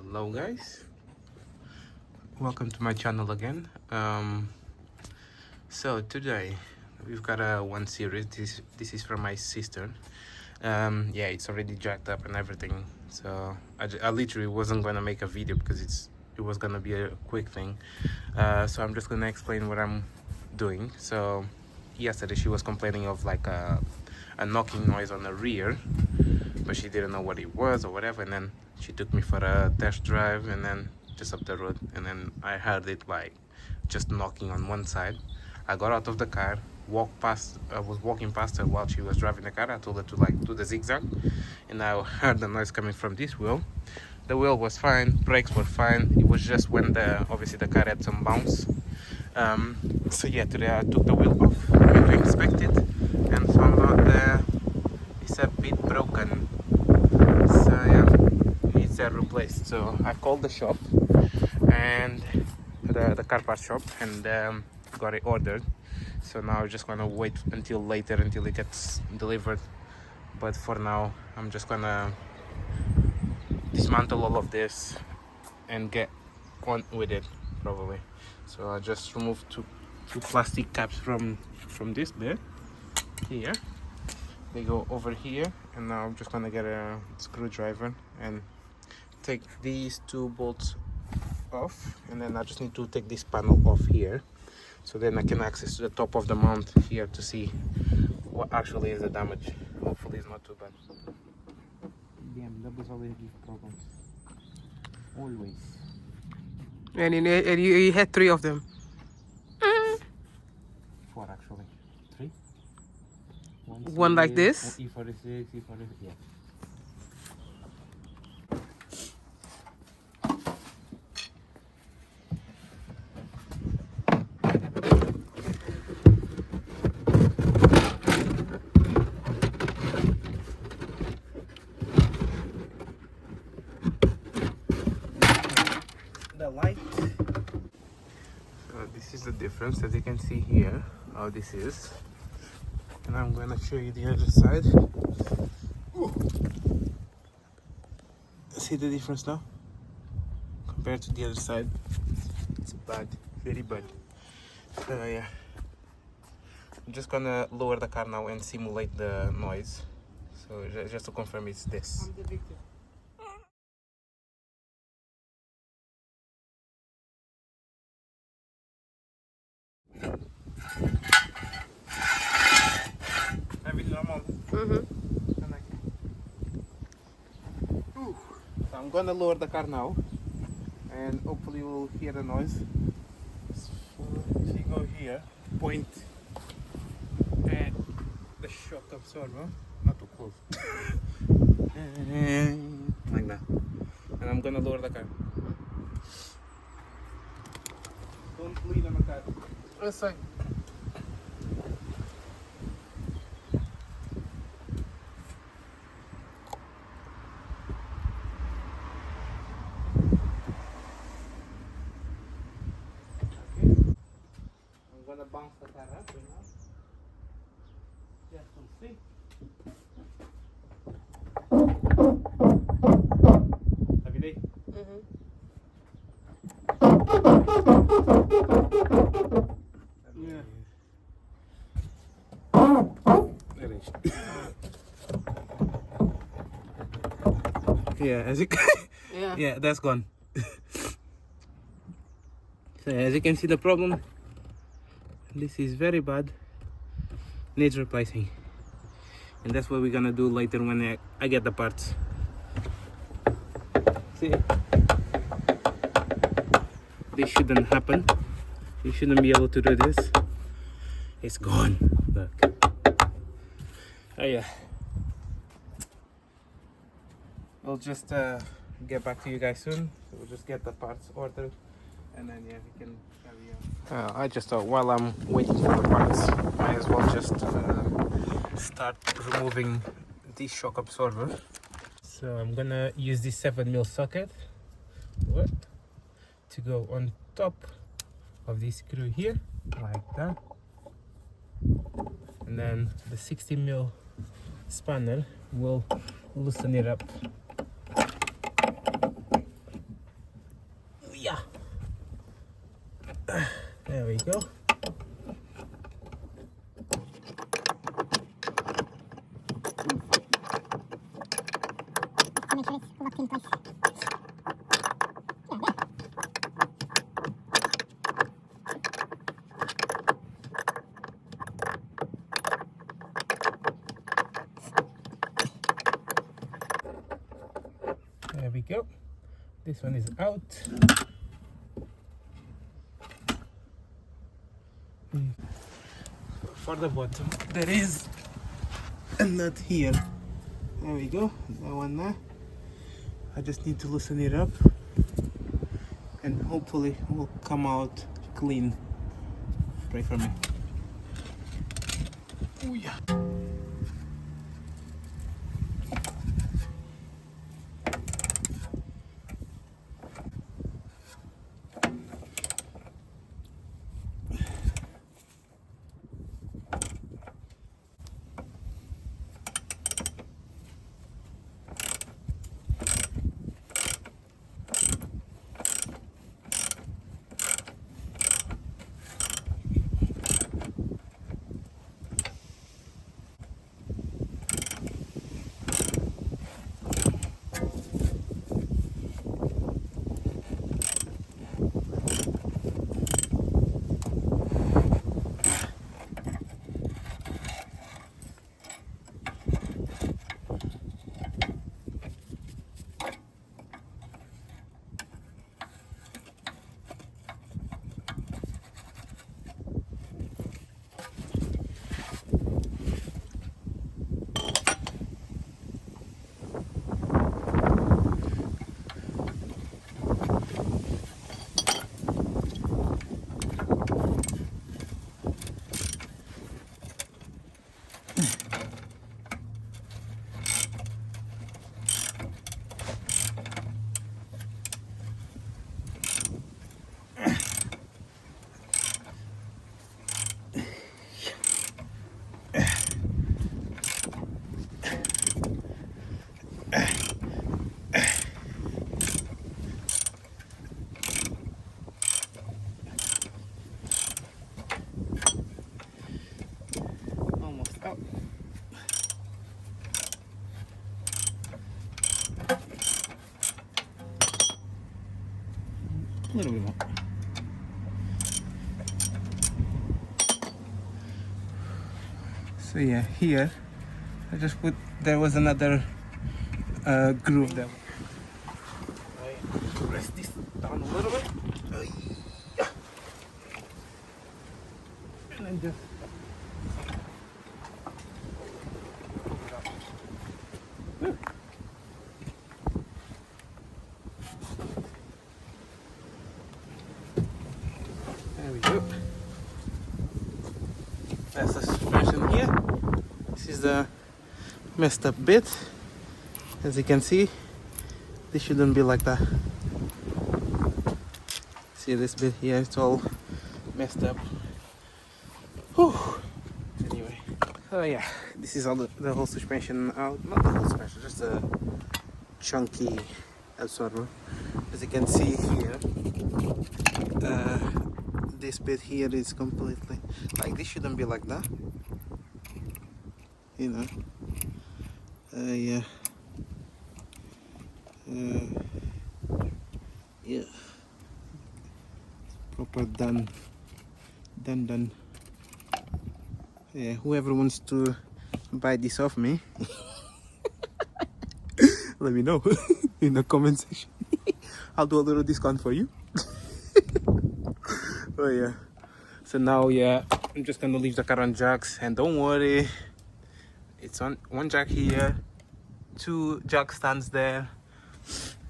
Hello guys, welcome to my channel again. So today we've got a one series. This is from my sister. Yeah, it's already jacked up and everything, so I literally wasn't gonna make a video because it was gonna be a quick thing. So I'm just gonna explain what I'm doing. So yesterday she was complaining of like a knocking noise on the rear, but she didn't know what it was or whatever, and then she took me for a test drive and then just up the road, and then I heard it like just knocking on one side. I got out of the car, walked past. I was walking past her while she was driving the car. I told her to like do the zigzag, and I heard the noise coming from this wheel. The wheel was fine, brakes were fine. It was just when obviously the car had some bounce. So yeah, today I took the wheel off, went to inspect it, and found out that it's a bit broken. So yeah, needs replaced. So I called the shop and the car part shop and got it ordered. So now I'm just gonna wait until later until it gets delivered. But for now, I'm just gonna dismantle all of this and get on with it probably. So I just removed two plastic caps from this bit here. They go over here, and now I'm just gonna get a screwdriver and take these two bolts off, and then I just need to take this panel off here, so then I can access to the top of the mount here to see what actually is the damage. Hopefully it's not too bad. BMW always give problems. Always. And you had 3 of them. 4 actually. 3? One like this? E46, E46, yeah. The light. So this is the difference, as you can see here, how this is. And I'm gonna show you the other side. Ooh. See the difference now? Compared to the other side. It's bad, very bad. So yeah. I'm just gonna lower the car now and simulate the noise. So just to confirm it's this. I'm the victim. Everything normal. So I'm gonna lower the car now, and hopefully we'll hear the noise. So if you go here, point at the shock absorber, not too close, like that, and I'm gonna lower the car. Don't lean on the car. Let's say. I'm gonna bounce the car up right now. Just to see. Happy day? Yeah. There it is. Yeah, as you can, yeah, that's gone. So as you can see, the problem, this is very bad, needs replacing, and that's what we're gonna do later when I get the parts. See, this shouldn't happen. You shouldn't be able to do this. It's gone. Look. Oh yeah. We'll just get back to you guys soon. So we'll just get the parts ordered, and then yeah, we can carry on. I just thought while I'm waiting for the parts, might as well just start removing this shock absorber. So I'm gonna use this 7mm socket to go on top of this screw here, like that, and then the 60mm spanner will loosen it up. There we go. There we go. This one is out. For the bottom, there is a nut here. There we go. That one there. I just need to loosen it up, and hopefully it will come out clean. Pray for me. Oh yeah. A little bit more. So yeah, here I just put, there was another groove there. I press this down a little bit. And then just there we go. That's the suspension here. This is the messed up bit. As you can see, this shouldn't be like that. See this bit here, it's all messed up. Whew. Anyway, so yeah, this is all the whole suspension out. Not the whole suspension, just a chunky absorber. As you can see here, this bit here is completely, like, this shouldn't be like that, you know. Yeah, yeah, proper done. Yeah, whoever wants to buy this off me, let me know in the comment section. I'll do a little discount for you. Oh yeah, so now, yeah, I'm just gonna leave the car on jacks, and don't worry, it's on one jack here, 2 jack stands there,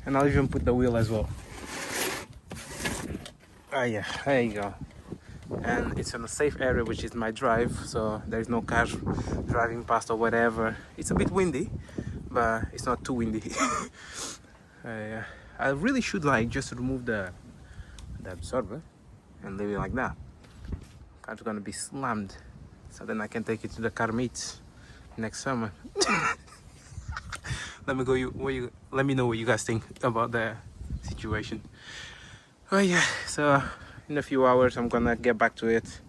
and I'll even put the wheel as well. Oh yeah, there you go. And it's in a safe area, which is my drive, so there's no car driving past or whatever. It's a bit windy, but it's not too windy. Yeah. I really should, like, just remove the absorber and leave it like that. Car's gonna be slammed, so then I can take it to the car meets next summer. Let me know what you guys think about the situation. Oh yeah, so in a few hours I'm gonna get back to it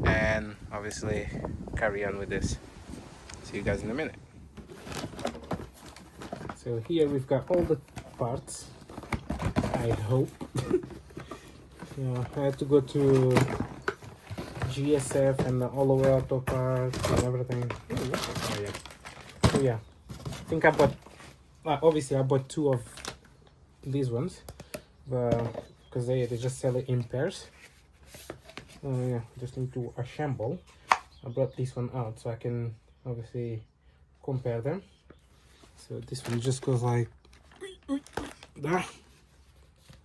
and obviously carry on with this. See you guys in a minute. So here we've got all the parts, I hope. Yeah, I had to go to GSF and all over auto parts and everything. Oh yeah. So yeah, I think I bought, obviously I bought 2 of these ones, but because they just sell it in pairs. Oh yeah, just need to assemble. I brought this one out so I can obviously compare them. So this one just goes like that,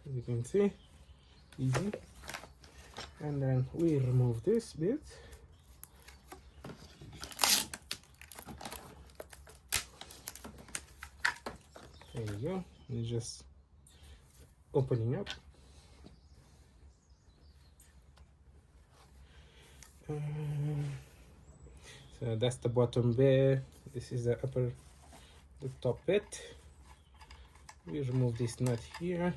as you can see, easy. And then we remove this bit. There you go. It's just opening up. So that's the bottom bit. This is the top bit. We remove this nut here.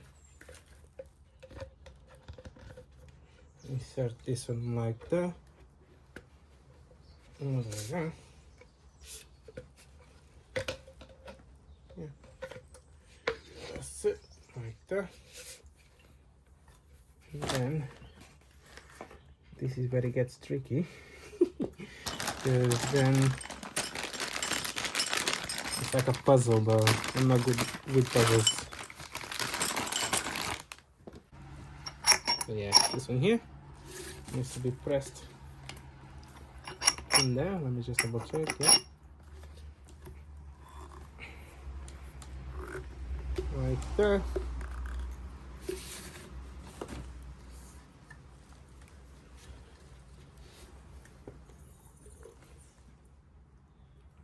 Insert this one like that. Oh, there we go. Yeah. That's it, like that. And then this is where it gets tricky. Because then it's like a puzzle, but I'm not good with puzzles. So yeah, this one here needs to be pressed in there. Let me just double check. Yeah, like that.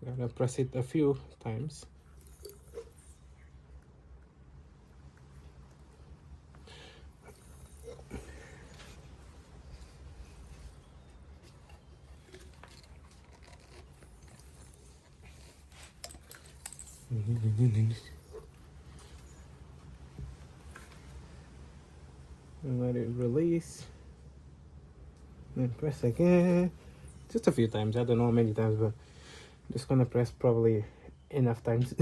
I'm gonna press it a few times. And let it release. Then press again. Just a few times. I don't know how many times, but I'm just gonna press probably enough times.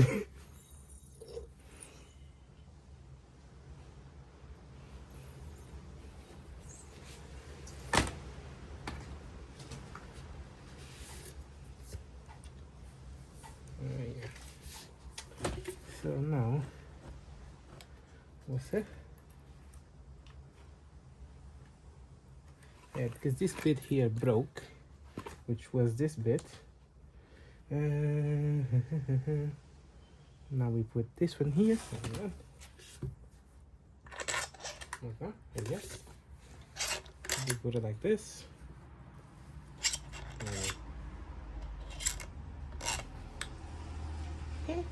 So now, what's it? Yeah, because this bit here broke, which was this bit. Now we put this one here. Okay, yes. We put it like this. Okay.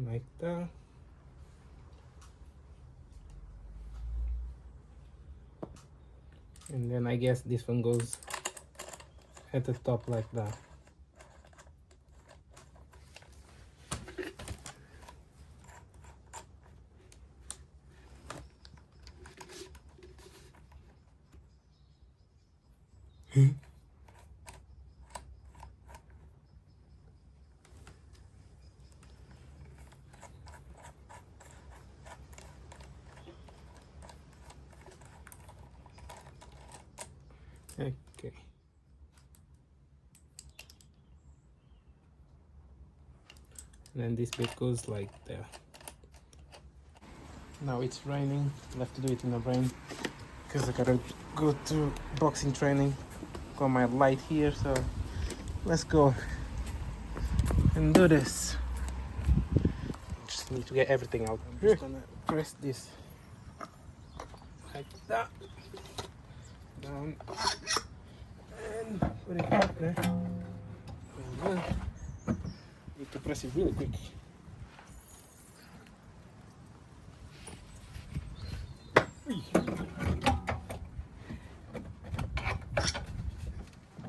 Like that. And then I guess this one goes at the top like that. Okay. And then this bit goes like there. Now it's raining. I'll have to do it in the rain because I gotta go to boxing training. Got my light here, so let's go and do this. Just need to get everything out. I'm just gonna press this like that down and put it back there. And need to press it really quick.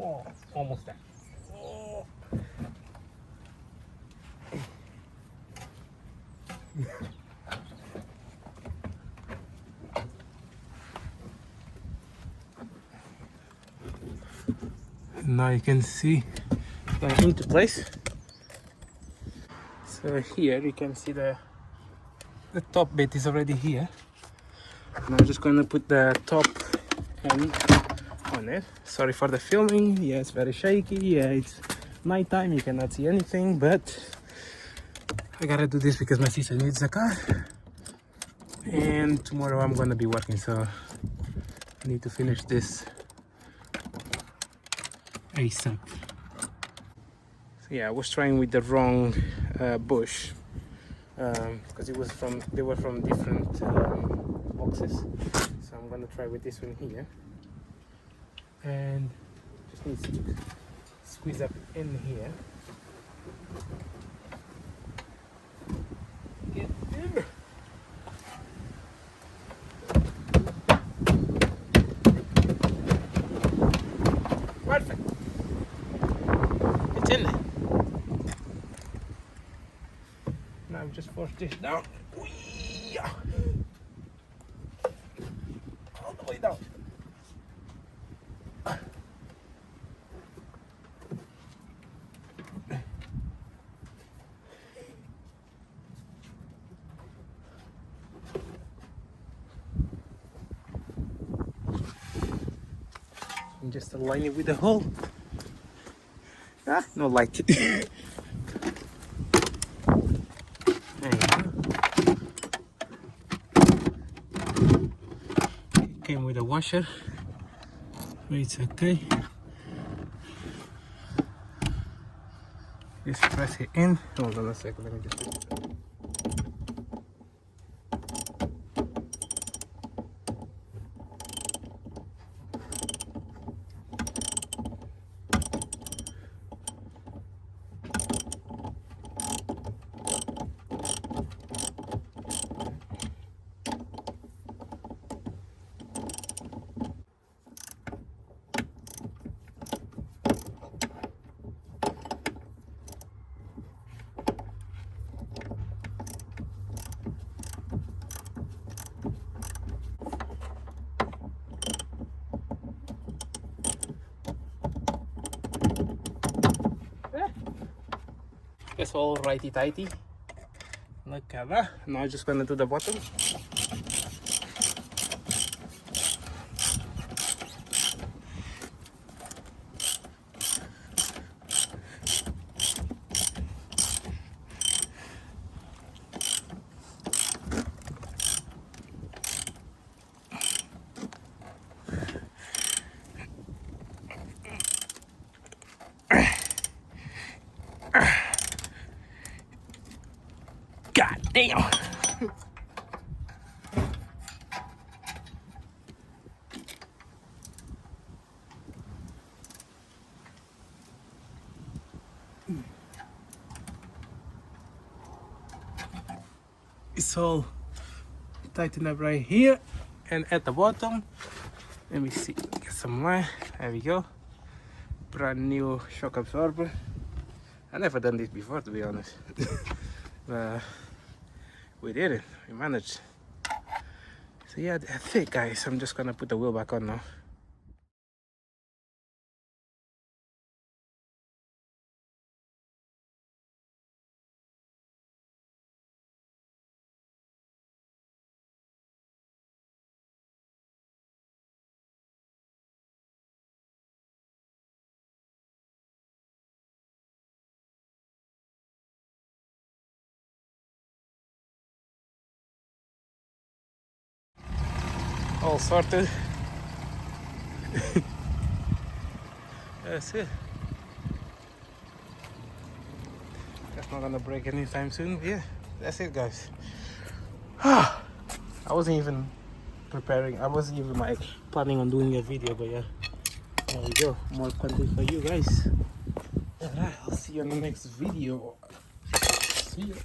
Oh, almost there. Oh. Now you can see going into place. So here you can see the top bit is already here. And I'm just gonna put the top end on it. Sorry for the filming. Yeah, it's very shaky. Yeah, it's nighttime, you cannot see anything, but I gotta do this because my sister needs a car. And tomorrow I'm gonna be working, so I need to finish this ASAP. So yeah, I was trying with the wrong bush because they were from different boxes. So I'm gonna try with this one here, and just need to squeeze up in here. Get in. Perfect. It's in there. Now just force this down. Whee-yah. All the way down. And just align it with the hole. Ah, no light. There you go. It came with a washer, but it's okay. Just press it in. Hold on a second, let me just do it. It's all righty tighty. Look at that. Now I'm just gonna do the bottom. God damn. It's all tightened up right here and at the bottom. Let me see, get some line. There we go. Brand new shock absorber. I've never done this before, to be honest. We did it. We managed. So yeah, that's it, guys. I'm just gonna put the wheel back on now. All sorted. That's it. That's not gonna break anytime soon. But yeah, that's it, guys. I wasn't even preparing. I wasn't even like planning on doing a video, but yeah, there we go. More content for you guys. Alright, I'll see you on the next video. See you.